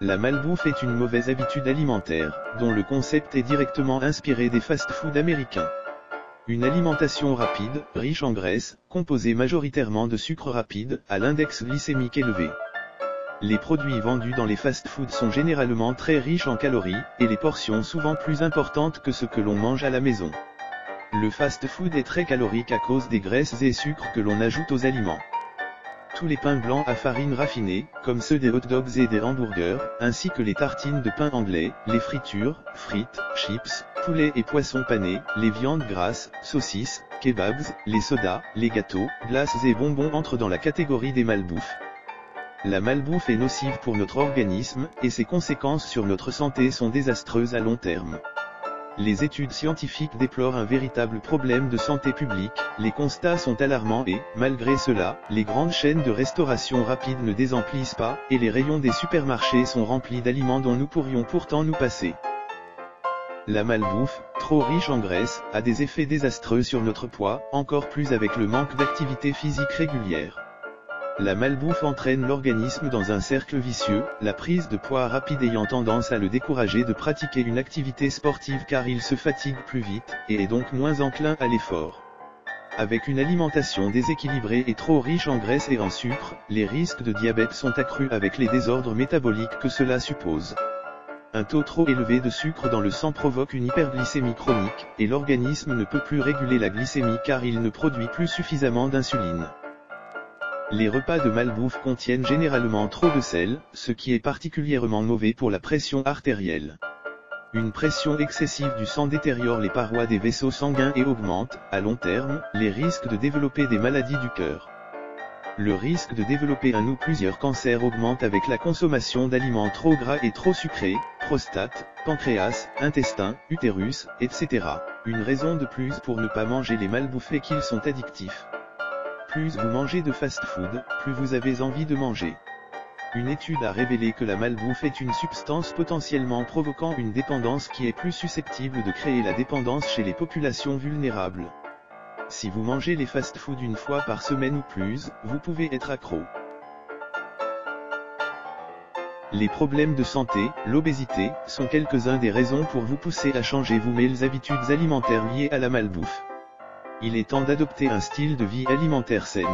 La malbouffe est une mauvaise habitude alimentaire, dont le concept est directement inspiré des fast-foods américains. Une alimentation rapide, riche en graisse, composée majoritairement de sucre rapide, à l'index glycémique élevé. Les produits vendus dans les fast-foods sont généralement très riches en calories, et les portions souvent plus importantes que ce que l'on mange à la maison. Le fast-food est très calorique à cause des graisses et sucres que l'on ajoute aux aliments. Tous les pains blancs à farine raffinée, comme ceux des hot dogs et des hamburgers, ainsi que les tartines de pain anglais, les fritures, frites, chips, poulets et poissons panés, les viandes grasses, saucisses, kebabs, les sodas, les gâteaux, glaces et bonbons entrent dans la catégorie des malbouffes. La malbouffe est nocive pour notre organisme, et ses conséquences sur notre santé sont désastreuses à long terme. Les études scientifiques déplorent un véritable problème de santé publique, les constats sont alarmants et, malgré cela, les grandes chaînes de restauration rapide ne désemplissent pas, et les rayons des supermarchés sont remplis d'aliments dont nous pourrions pourtant nous passer. La malbouffe, trop riche en graisse, a des effets désastreux sur notre poids, encore plus avec le manque d'activité physique régulière. La malbouffe entraîne l'organisme dans un cercle vicieux, la prise de poids rapide ayant tendance à le décourager de pratiquer une activité sportive car il se fatigue plus vite, et est donc moins enclin à l'effort. Avec une alimentation déséquilibrée et trop riche en graisse et en sucre, les risques de diabète sont accrus avec les désordres métaboliques que cela suppose. Un taux trop élevé de sucre dans le sang provoque une hyperglycémie chronique, et l'organisme ne peut plus réguler la glycémie car il ne produit plus suffisamment d'insuline. Les repas de malbouffe contiennent généralement trop de sel, ce qui est particulièrement mauvais pour la pression artérielle. Une pression excessive du sang détériore les parois des vaisseaux sanguins et augmente, à long terme, les risques de développer des maladies du cœur. Le risque de développer un ou plusieurs cancers augmente avec la consommation d'aliments trop gras et trop sucrés, prostate, pancréas, intestin, utérus, etc. Une raison de plus pour ne pas manger les malbouffes est qu'ils sont addictifs. Plus vous mangez de fast-food, plus vous avez envie de manger. Une étude a révélé que la malbouffe est une substance potentiellement provoquant une dépendance qui est plus susceptible de créer la dépendance chez les populations vulnérables. Si vous mangez les fast-foods une fois par semaine ou plus, vous pouvez être accro. Les problèmes de santé, l'obésité, sont quelques-uns des raisons pour vous pousser à changer vos habitudes alimentaires liées à la malbouffe. Il est temps d'adopter un style de vie alimentaire saine.